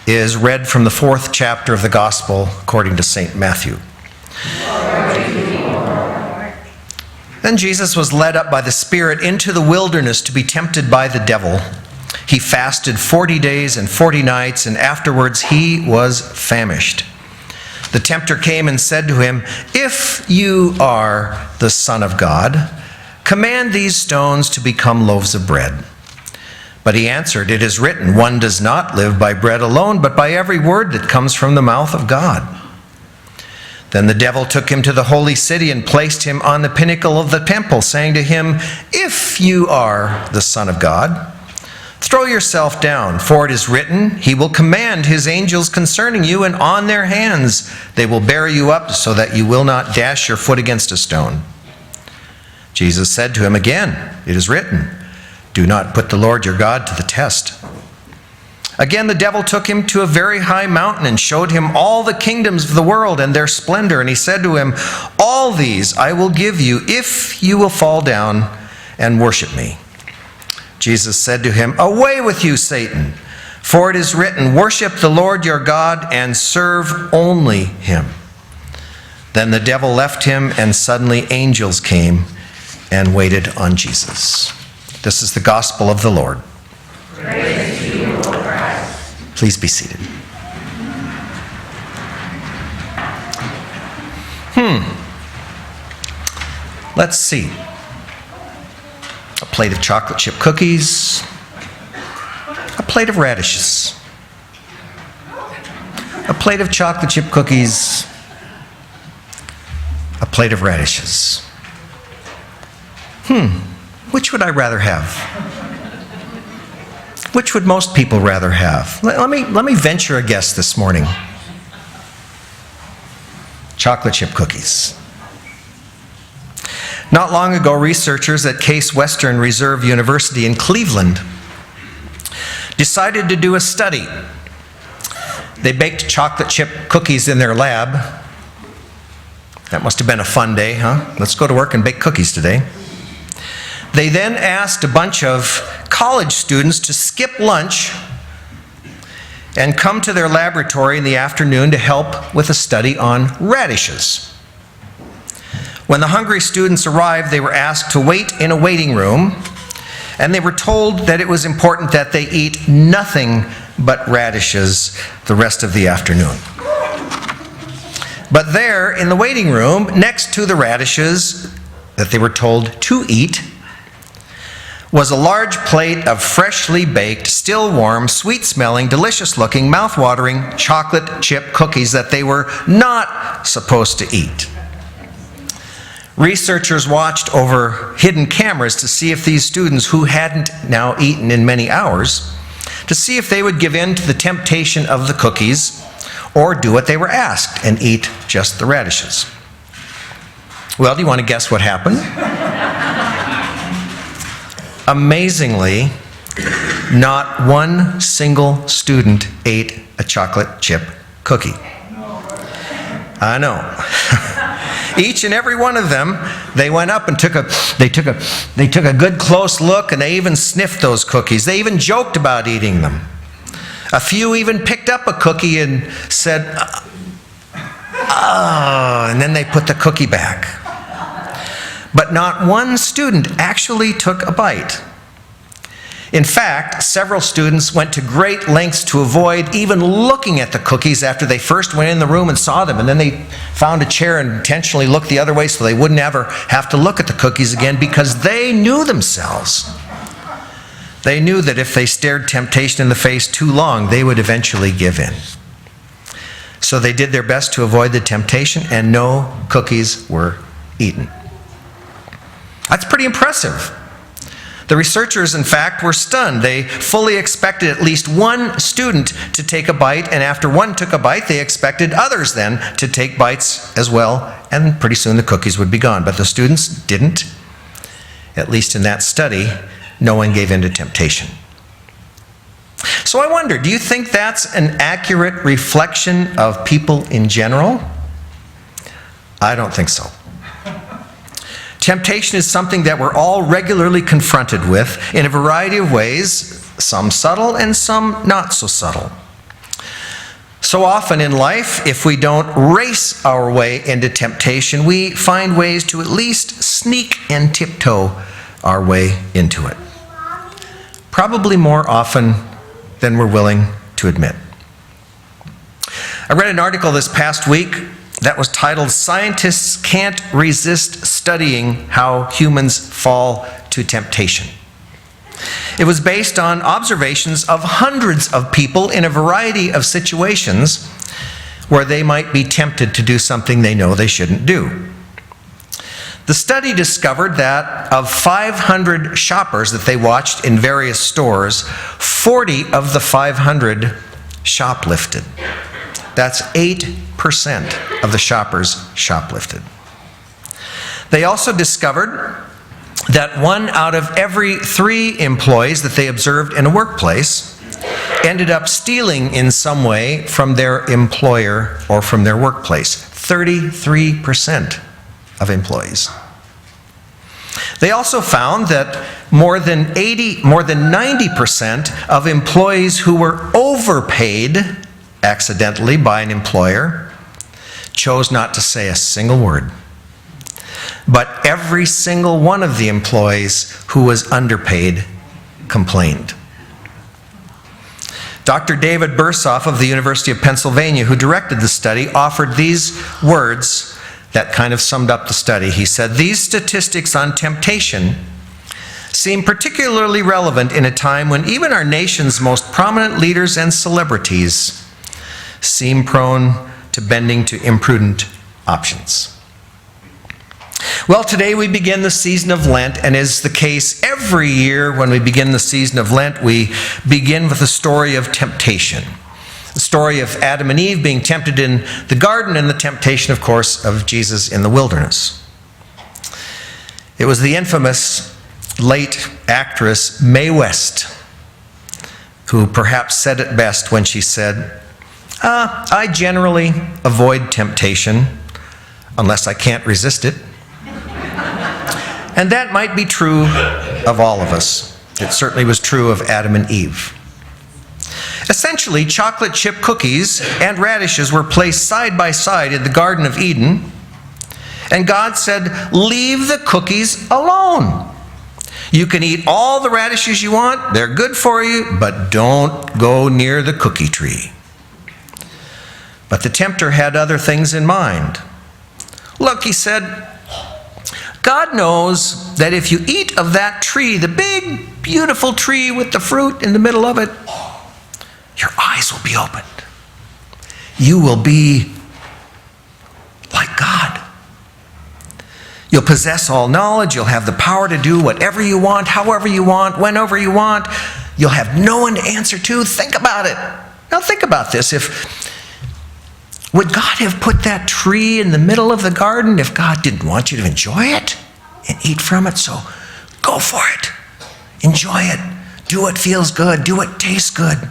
is read from the 4th chapter of the Gospel according to St. Matthew. Then Jesus was led up by the Spirit into the wilderness to be tempted by the devil. He fasted 40 days and 40 nights, and afterwards he was famished. The tempter came and said to him, "If you are the Son of God, command these stones to become loaves of bread." But he answered, "It is written, one does not live by bread alone, but by every word that comes from the mouth of God." Then the devil took him to the holy city and placed him on the pinnacle of the temple, saying to him, "If you are the Son of God, throw yourself down, for it is written, he will command his angels concerning you, and on their hands they will bear you up so that you will not dash your foot against a stone." Jesus said to him again, "It is written, do not put the Lord your God to the test." Again, the devil took him to a very high mountain and showed him all the kingdoms of the world and their splendor. And he said to him, "All these I will give you if you will fall down and worship me." Jesus said to him, "Away with you, Satan, for it is written, worship the Lord your God and serve only him." Then the devil left him, and suddenly angels came and waited on Jesus. This is the gospel of the Lord. Praise to you, O Christ. Please be seated. Let's see. A plate of chocolate chip cookies. A plate of radishes. A plate of chocolate chip cookies. A plate of radishes. Which would I rather have? Which would most people rather have? Let me venture a guess this morning. Chocolate chip cookies. Not long ago, researchers at Case Western Reserve University in Cleveland decided to do a study. They baked chocolate chip cookies in their lab. That must have been a fun day, huh? Let's go to work and bake cookies today. They then asked a bunch of college students to skip lunch and come to their laboratory in the afternoon to help with a study on radishes. When the hungry students arrived, they were asked to wait in a waiting room, and they were told that it was important that they eat nothing but radishes the rest of the afternoon. But there, in the waiting room, next to the radishes that they were told to eat, was a large plate of freshly baked, still warm, sweet-smelling, delicious-looking, mouth-watering chocolate chip cookies that they were not supposed to eat. Researchers watched over hidden cameras to see if these students, who hadn't now eaten in many hours, to see if they would give in to the temptation of the cookies or do what they were asked and eat just the radishes. Well, do you want to guess what happened? Amazingly, not one single student ate a chocolate chip cookie. I know. Each and every one of them, they went up and took a good close look, and they even sniffed those cookies. They even joked about eating them. A few even picked up a cookie and said, "Oh," and then they put the cookie back. But not one student actually took a bite. In fact, several students went to great lengths to avoid even looking at the cookies after they first went in the room and saw them, and then they found a chair and intentionally looked the other way so they wouldn't ever have to look at the cookies again, because they knew themselves. They knew that if they stared temptation in the face too long, they would eventually give in. So they did their best to avoid the temptation, and no cookies were eaten. That's pretty impressive. The researchers, in fact, were stunned. They fully expected at least one student to take a bite, and after one took a bite, they expected others then to take bites as well, and pretty soon the cookies would be gone. But the students didn't. At least in that study, no one gave in to temptation. So I wonder, do you think that's an accurate reflection of people in general? I don't think so. Temptation is something that we're all regularly confronted with in a variety of ways, some subtle and some not so subtle. So often in life, if we don't race our way into temptation, we find ways to at least sneak and tiptoe our way into it. Probably more often than we're willing to admit. I read an article this past week that was titled, "Scientists Can't Resist Studying How Humans Fall to Temptation." It was based on observations of hundreds of people in a variety of situations where they might be tempted to do something they know they shouldn't do. The study discovered that of 500 shoppers that they watched in various stores, 40 of the 500 shoplifted. That's 8% of the shoppers shoplifted. They also discovered that 1 out of every 3 employees that they observed in a workplace ended up stealing in some way from their employer or from their workplace. 33% of employees. They also found that more than 90% of employees who were overpaid accidentally by an employer chose not to say a single word. But every single one of the employees who was underpaid complained. Dr. David Bursoff of the University of Pennsylvania, who directed the study, offered these words that kind of summed up the study. He said, "These statistics on temptation seem particularly relevant in a time when even our nation's most prominent leaders and celebrities seem prone to bending to imprudent options." Well, today we begin the season of Lent, and as the case every year when we begin the season of Lent, we begin with the story of temptation. The story of Adam and Eve being tempted in the garden, and the temptation, of course, of Jesus in the wilderness. It was the infamous late actress Mae West who perhaps said it best when she said, "I generally avoid temptation unless I can't resist it." And that might be true of all of us. It certainly was true of Adam and Eve. Essentially, chocolate chip cookies and radishes were placed side by side in the Garden of Eden, and God said, "Leave the cookies alone. You can eat all the radishes you want, they're good for you, but don't go near the cookie tree." But the tempter had other things in mind. "Look," he said, "God knows that if you eat of that tree, the big, beautiful tree with the fruit in the middle of it, your eyes will be opened. You will be like God. You'll possess all knowledge. You'll have the power to do whatever you want, however you want, whenever you want. You'll have no one to answer to. Think about it." Now think about this. Would God have put that tree in the middle of the garden if God didn't want you to enjoy it and eat from it? So go for it. Enjoy it. Do what feels good. Do what tastes good.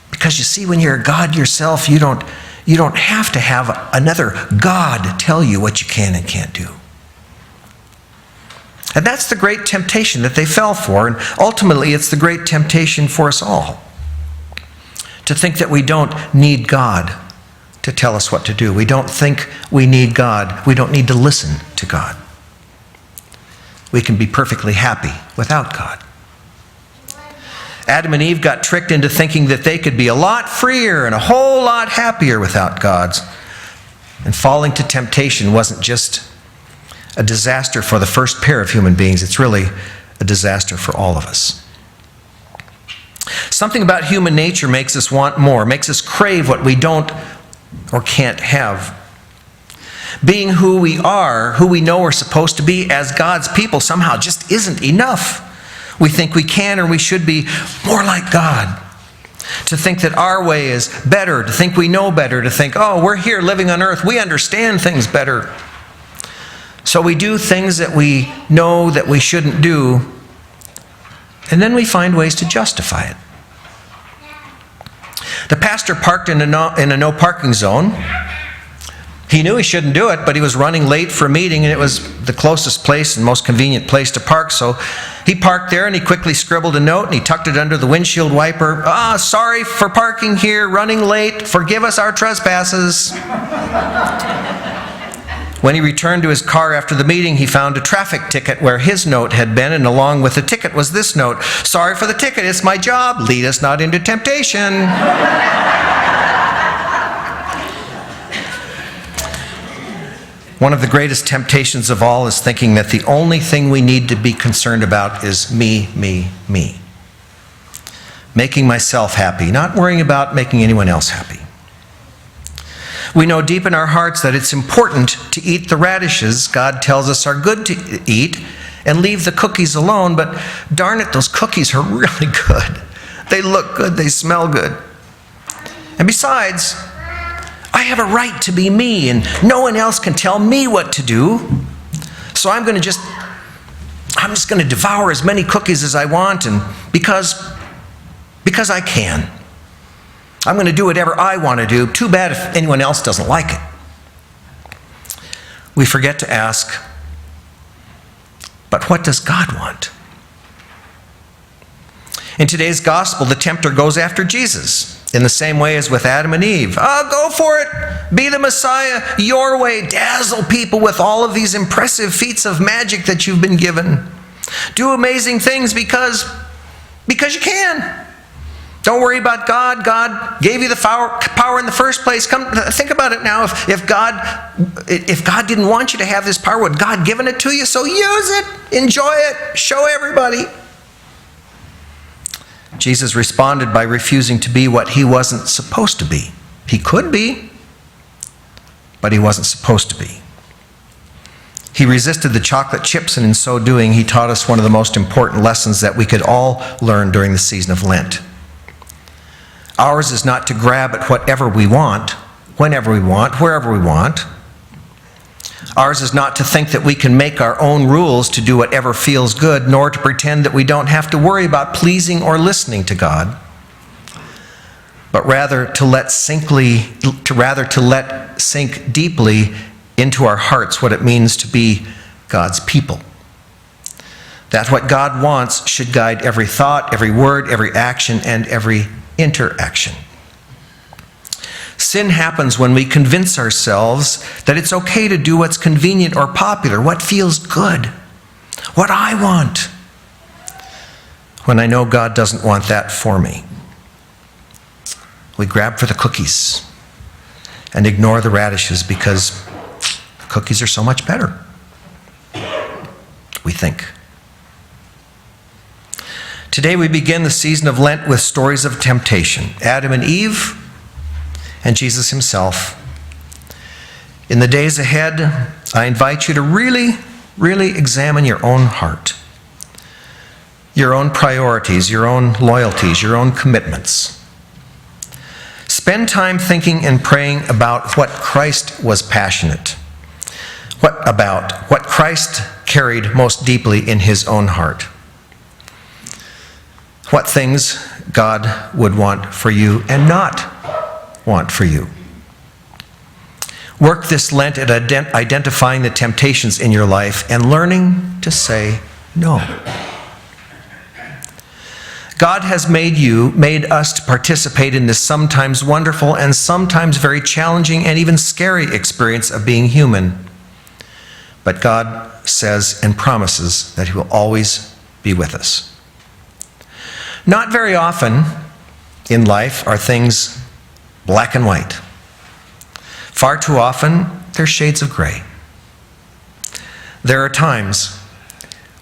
Because you see, when you're a God yourself, you don't have to have another God tell you what you can and can't do. And that's the great temptation that they fell for, and ultimately it's the great temptation for us all. To think that we don't need God to tell us what to do. We don't think we need God. We don't need to listen to God. We can be perfectly happy without God. Adam and Eve got tricked into thinking that they could be a lot freer and a whole lot happier without God. And falling to temptation wasn't just a disaster for the first pair of human beings. It's really a disaster for all of us. Something about human nature makes us want more, makes us crave what we don't or can't have. Being who we are, who we know we're supposed to be as God's people, somehow just isn't enough. We think we can or we should be more like God. To think that our way is better, to think we know better, to think, oh, we're here living on earth, we understand things better. So we do things that we know that we shouldn't do, and then we find ways to justify it. The pastor parked in a no parking zone. He knew he shouldn't do it, but he was running late for a meeting, and it was the closest place and most convenient place to park, so He parked there and he quickly scribbled a note and he tucked it under the windshield wiper. Sorry for parking here, running late. Forgive us our trespasses. When he returned to his car after the meeting, he found a traffic ticket where his note had been, and along with the ticket was this note: sorry for the ticket, it's my job. Lead us not into temptation. One of the greatest temptations of all is thinking that the only thing we need to be concerned about is me, me, me. Making myself happy, not worrying about making anyone else happy. We know deep in our hearts that it's important to eat the radishes God tells us are good to eat and leave the cookies alone, but darn it, those cookies are really good. They look good, they smell good. And besides, I have a right to be me, and no one else can tell me what to do. So I'm just going to devour as many cookies as I want, and because I can. I'm going to do whatever I want to do. Too bad if anyone else doesn't like it. We forget to ask, but what does God want? In today's gospel, the tempter goes after Jesus in the same way as with Adam and Eve. Go for it. Be the Messiah your way. Dazzle people with all of these impressive feats of magic that you've been given. Do amazing things because you can. Don't worry about God. God gave you the power in the first place. Come, think about it now. If God didn't want you to have this power, would God given it to you? So use it, enjoy it, show everybody. Jesus responded by refusing to be what he wasn't supposed to be. He could be, but he wasn't supposed to be. He resisted the chocolate chips, and in so doing, he taught us one of the most important lessons that we could all learn during the season of Lent. Ours is not to grab at whatever we want, whenever we want, wherever we want. Ours is not to think that we can make our own rules to do whatever feels good, nor to pretend that we don't have to worry about pleasing or listening to God, but rather to let sink deeply into our hearts what it means to be God's people. That what God wants should guide every thought, every word, every action, and every interaction. Sin happens when we convince ourselves that it's okay to do what's convenient or popular, what feels good, what I want, when I know God doesn't want that for me. We grab for the cookies and ignore the radishes because the cookies are so much better, we think. Today we begin the season of Lent with stories of temptation. Adam and Eve and Jesus himself. In the days ahead, I invite you to really, really examine your own heart, your own priorities, your own loyalties, your own commitments. Spend time thinking and praying about what Christ was passionate, what Christ carried most deeply in his own heart. What things God would want for you and not want for you. Work this Lent at identifying the temptations in your life and learning to say no. God has made us to participate in this sometimes wonderful and sometimes very challenging and even scary experience of being human. But God says and promises that he will always be with us. Not very often in life are things black and white. Far too often, they're shades of gray. There are times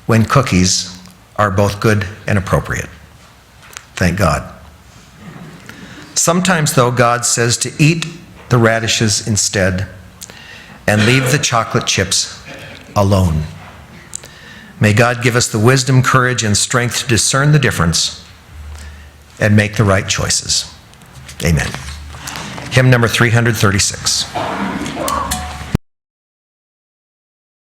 when cookies are both good and appropriate. Thank God. Sometimes, though, God says to eat the radishes instead and leave the chocolate chips alone. May God give us the wisdom, courage, and strength to discern the difference and make the right choices. Amen. Hymn number 336.